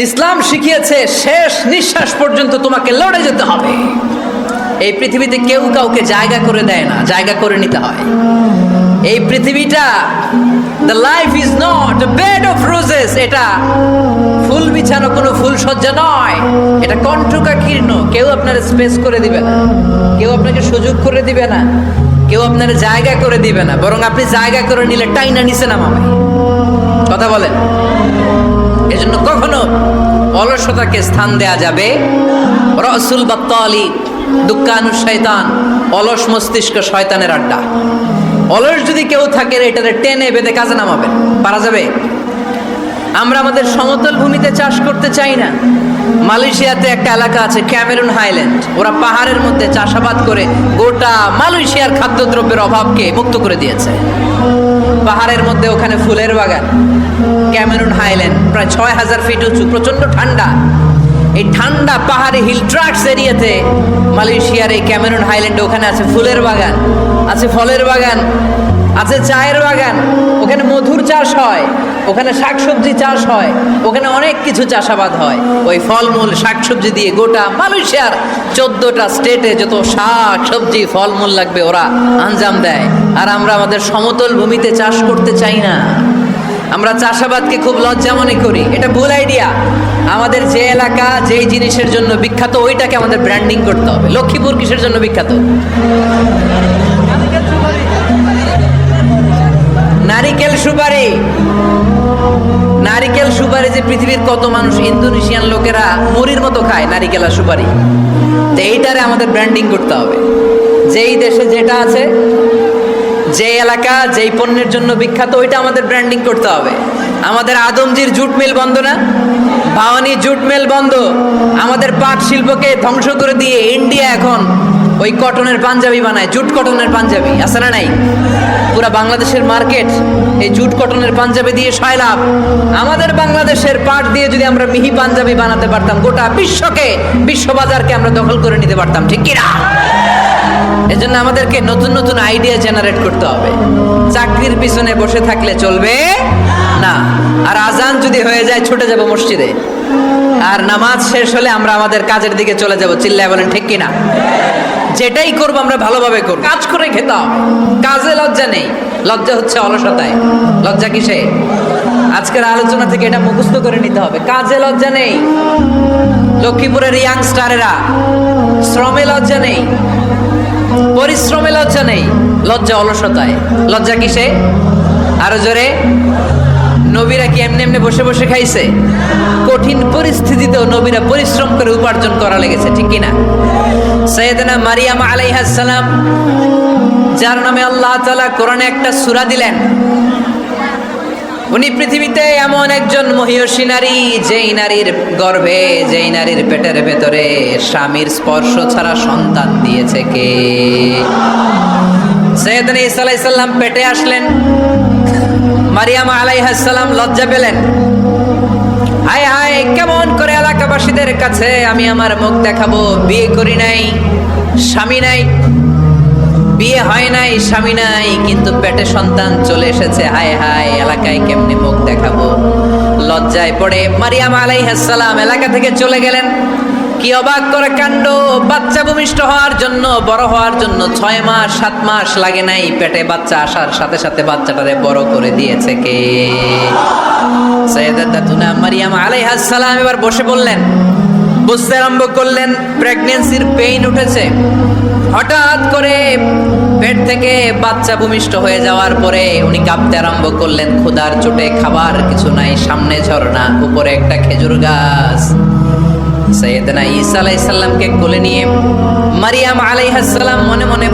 ইসলাম শিখিয়েছে শেষ নিঃশ্বাস পর্যন্ত তোমাকে লড়ে যেতে হবে। এই পৃথিবীতে কেউ কাউকে জায়গা করে দেয় না, জায়গা করে নিতে হয়। এই পৃথিবীটা, the life is not a bed of roses, এটা ফুল বিছানো কোনো ফুল সজ্জা নয়, এটা কণ্টকাকীর্ণ। কেউ আপনার স্পেস করে দিবে না, কেউ আপনাকে সুযোগ করে দিবে না, কেউ আপনার জায়গা করে দিবে না, বরং আপনি জায়গা করে নিলে টাইনা নিচে নামাবে। কথা বলেন। এজন্য কখনো অলসতাকে স্থান দেয়া যাবে। রসুল বাত্তালি দুঃখানু শয়তান, অলস মস্তিষ্ক শয়তানের আড্ডা। অলস যদি কেউ থাকে এটারে টেনে বেঁধে কাজে নামাবেন, পারা যাবে? আমরা আমাদের সমতল ভূমিতে চাষ করতে চাই না। মালয়েশিয়াতে একটা এলাকা আছে ক্যামেরুন হাইল্যান্ড, ওরা পাহাড়ের মধ্যে চাষাবাদ করে গোটা মালয়েশিয়ার খাদ্যদ্রব্যের অভাবকে মুক্ত করে দিয়েছে। পাহাড়ের মধ্যে ওখানে ফুলের বাগান, ক্যামেরুন হাইল্যান্ড প্রায় ৬,০০০ ফিট উঁচু, প্রচন্ড ঠান্ডা। এই ঠান্ডা পাহাড়ি হিল ট্রাক্স এরিয়াতে মালয়েশিয়ার এই ক্যামেরুন হাইল্যান্ডে ওখানে আছে ফুলের বাগান, আছে ফলের বাগান, আছে চায়ের বাগান, ওখানে মধুর চাষ হয়, ওখানে শাকসবজি চাষ হয়, ওখানে অনেক কিছু চাষাবাদ হয়। ওই ফলমূল শাকসবজি দিয়ে গোটা মালয়েশিয়ার 14টা স্টেটে যত শাক সবজি ফলমূল লাগবে ওরা আঞ্জাম দেয়। আর আমরা আমাদের সমতল ভূমিতে চাষ করতে চাই না। আমরা চাষাবাদকে খুব লজ্জা মনে করি, এটা ভুল আইডিয়া। আমাদের যে এলাকা যেই জিনিসের জন্য বিখ্যাত ওইটাকে আমাদের ব্র্যান্ডিং করতে হবে। লক্ষ্মীপুর কিসের জন্য বিখ্যাত? নারিকেল সুপারি। নারিকেল সুপারি যে পৃথিবীর কত মানুষ, ইন্দোনেশিয়ান লোকেরা মুড়ির মতো খায় নারিকেল আর সুপারি। তো এইটারে আমাদের ব্র্যান্ডিং করতে হবে। যেই দেশে যেটা আছে, যে এলাকা যেই পণ্যের জন্য বিখ্যাত ওইটা আমাদের ব্র্যান্ডিং করতে হবে। আমাদের আদমজির জুট মিল বন্ধ না? ভাওয়ানি জুট মিল বন্ধ। আমাদের পাট শিল্পকে ধ্বংস করে দিয়ে ইন্ডিয়া এখন ওই কটনের পাঞ্জাবি বানায়, জুট কটনের পাঞ্জাবি। আছে না নাই? পুরা বাংলাদেশের মার্কেট এই জুট কটনের পাঞ্জাবি দিয়ে সয়লাভ। আমাদের বাংলাদেশের পাট দিয়ে যদি আমরা মিহি পাঞ্জাবি বানাতে পারতাম, গোটা বিশ্বকে, বিশ্ববাজারকে আমরা দখল করে নিতে পারতাম, ঠিক কিনা? এজন্য আমাদেরকে নতুন নতুন আইডিয়া জেনারেট করতে হবে। চাকরির পিছনে বসে থাকলে চলবে না। আর আজান যদি হয়ে যায় ছুটে যাব মসজিদে, আর নামাজ শেষ হলে আমরা আমাদের কাজের দিকে চলে যাব। চিল্লায় বলেন ঠিক কিনা? যেটাই করবো আমরা ভালোভাবে করব, কাজ করে খেতে হবে। কাজে লজ্জা নেই, লজ্জা হচ্ছে অলসতায়। লজ্জা কিসে? আজকের আলোচনা থেকে এটা মুখস্থ করে নিতে হবে। কাজে লজ্জা নেই। লক্ষ্মীপুরের ইয়াংস্টারেরা শ্রমে লজ্জা নেই, পরিশ্রমে লজ্জা নেই, লজ্জা অলসতায়। লজ্জা কিসে? আরো জোরে। নবীরা কি এমনি এমনি বসে বসে খাইছে? কঠিন পরিস্থিতিতেও নবীরা পরিশ্রম করে উপার্জন করা লেগেছে, ঠিক কিনা? সাইয়েদনা মারিয়াম আলাইহিস সালাম, যার নামে আল্লাহ তাআলা কোরআনে একটা সূরা দিলেন, উনি পৃথিবীতে এমন একজন মহিয়সী নারী, যেই নারীর গর্ভে, যেই নারীর পেটের ভেতরে স্বামীর স্পর্শ ছাড়া সন্তান দিয়েছে কে? সাইয়েদনা ঈসা আলাইহিস সালাম পেটে আসলেন। মারিয়াম আলাইহিস সালাম লজ্জা পেলেন। হায় হায়, কেমন করে এলাকাবাসীদের কাছে আমি আমার মুখ দেখাবো? বিয়ে করি নাই, স্বামী নাই, বিয়ে হয় নাই, স্বামী নাই, কিন্তু পেটে সন্তান চলে এসেছে। হায় হায়, এলাকায় কেমনে মুখ দেখাবো? লজ্জায় পড়ে মারিয়াম আলাইহিস সালাম এলাকা থেকে চলে গেলেন। কি অবাক করে কাণ্ড! বাচ্চা ভূমিষ্ঠ হওয়ার জন্য, বড় হওয়ার জন্য 6 মাস 7 মাস লাগে নাই, পেটে বাচ্চা আসার সাথে সাথে বাচ্চাটারে বড় করে দিয়েছে কে? সাইয়েদাতুনা মারিয়াম আলাইহিস সালাম এবার বসে বললেন, বুঝতে আরম্ভ করলেন প্রেগন্যান্সির পেইন উঠেছে। হঠাৎ করে পেট থেকে বাচ্চা ভূমিষ্ঠ হয়ে যাওয়ার পরে উনি কাঁপতে আরম্ভ করলেন। ক্ষুধার চোটে, খাবার কিছু নাই, সামনে ঝর্ণা, উপরে একটা খেজুর গাছ। সাইয়েদনা ঈসা আলাইহিস সালামকে কোলে নিয়ে মারিয়াম আলাইহিস সালাম মনে মনে